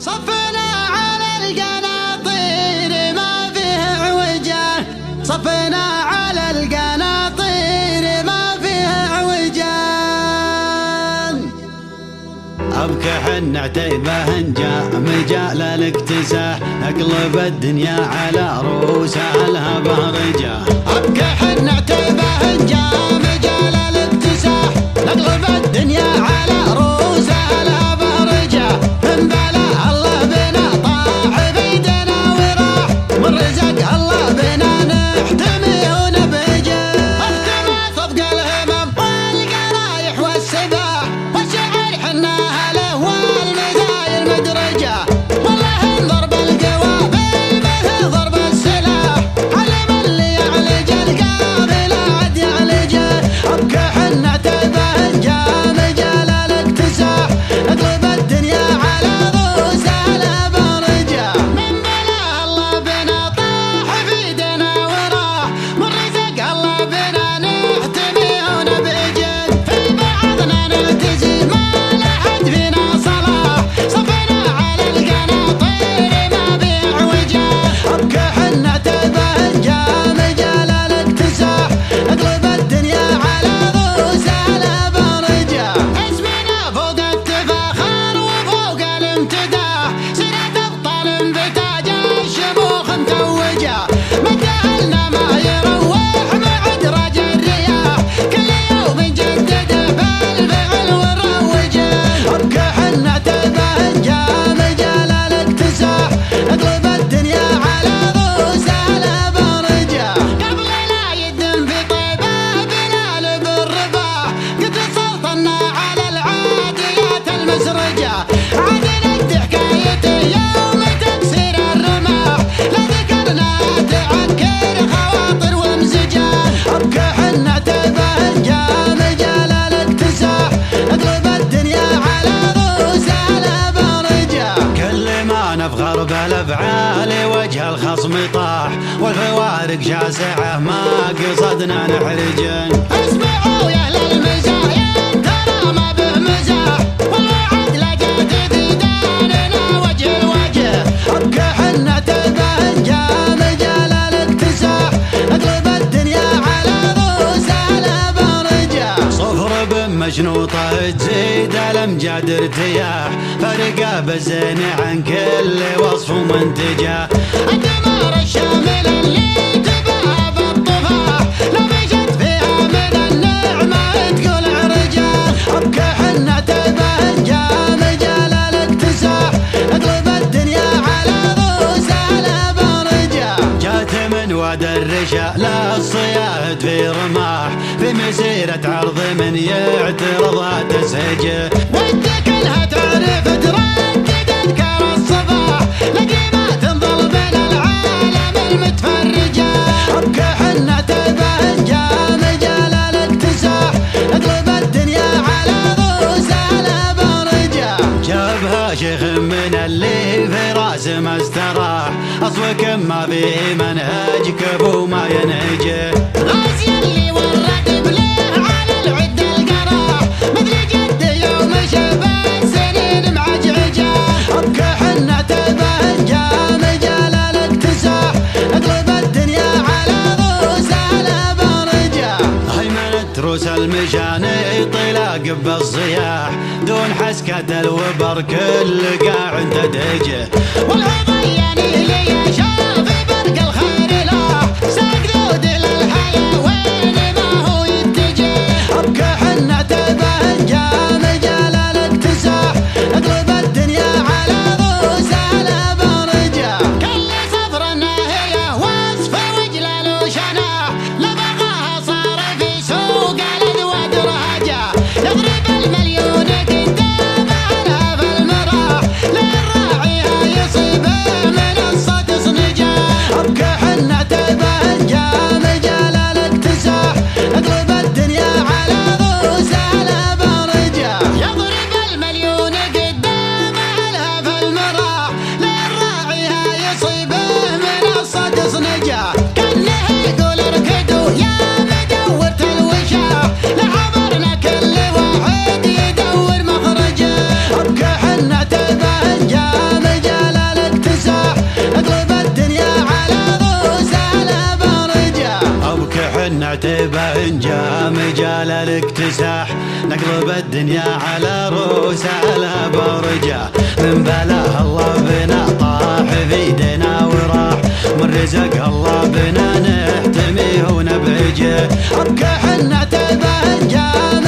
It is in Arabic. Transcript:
صفنا على القناطير ما فيه عوجان، صفنا على القناطير ما فيه عوجان. أبكح النعتيبه جاء مجال الاكتساح، اقلب الدنيا على رؤوسها لها بهرجة. أبكح النعتيبه جاء مجال الاكتساح، نقلب الدنيا على رؤوسها لها بهرجة. من بلاء الله بنا طاح بيدنا وراح، من رزق الله بنا نحتمي ونبجه. اختمى صفق الهمم والقرايح والسباح، والشعر حناها له والمزايا المدرجة. والله انضرب القوى بالمثل ضرب السلاح، علم اللي يعلج القافلة عد يعلجه. أبكح النعتيبه جاء مجال الاكتساح، نقلب الدنيا على رؤوسها لها بهرجة. من بلاء الله بنا طاح بيدنا وراح، من رزق الله بنا نحتمي ونبجد. في بعضنا نعتزي ما لحد فينا صلاح، صفنا على القناطير ما بيه عوجان. أبكح النعتيبه جاء مجال الاكتساح، نقلب الدنيا على رؤوسها لها بهرجة. اسمنا فوق التفاخر وفوق الامتداح، سيرة ابطال بتاج الشموخ متوجة. مدهلنا ما يروح معد رج الرياح، كل يوم نجدده بالفعل ونروجه. أبكح النعتيبه جاء مجال الاكتساح، نقلب الدنيا على رؤوسها لها بهرجة. قبل لا يدم في طيبه بلال بالرباح، قد سلطنا على العاديات المسرجة. عاد ندي حكايته يوم تكسير الرماح، لا ذكرنا تعكر خواطر ومزجان. أبكح النعتيبه جاء مجال الاكتساح، نقلب الدنيا على رؤوسها لها بهرجة. كل ما نفخر بالافعال وجه الخصم طاح، والفوارق شاسعه ما قصدنا نحرجن. اسمعوا يا اهل المزايا ترى ما به مزاح، والوعد لقى تديداننا وجه لوجه. أبكح النعتيبه جاء مجال الاكتساح، نقلب الدنيا على رؤوسها لها بهرجة. صفر بمشنوطه تزيد الامجاد ارتياح، فرقه بالزين عن كل وصف ومنتجه. الدمار الشامل اللي تباها بالطفاح، لو مشت فيها من النعمة تقول عرجة. أبكح النعتيبه جاء مجال الاكتساح، نقلب الدنيا على رؤوسها لها بهرجة. جات من واد الرشا للصياد في رماح، في مسيرة عرض من يعترضها تسهجه. ودك انها تعرف تردد اذكار الصباح، لقيمة تنظل بين العالم المتفرجة. أبكح النعتيبه جاء مجال الاكتساح، نقلب الدنيا على رؤوسها لها بهرجة. جابها شيخ من اللي في راس ما استراح، اصلك ما فيه منهجك ابو ما ينهجه. غازي اللي ورد بليه على العد القراح، مثل جد يوم شبه سنين معجعجة. أبكح النعتيبه جاء مجال الاكتساح، نقلب الدنيا على رؤوسها لها بهرجة. هيمنة تروس المشان طلاق بالصياح، دون حسكة الوبر كل قاع تدهجه. والعضياني لي شاف برق الخير لاح، ساق ذود للحياة وين ما هو يتجه. أبكح النعتيبه جاء مجال الاكتساح، نقلب الدنيا على رؤوسها لها بهرجة. كل صفر الناهية وصف وجلال وشناح، لبقاها صار في سوق الأذود رهجة. يضرب المليون قدامها لها في المراح، للراعيها يصيب عتبه انجا مجال الاكتساح نقلب الدنيا على روس على برجه من بلاه الله بنا طاح في ايدنا وراح من رزق الله بنا نحتميه ونبهجه ابكى حنة بهجه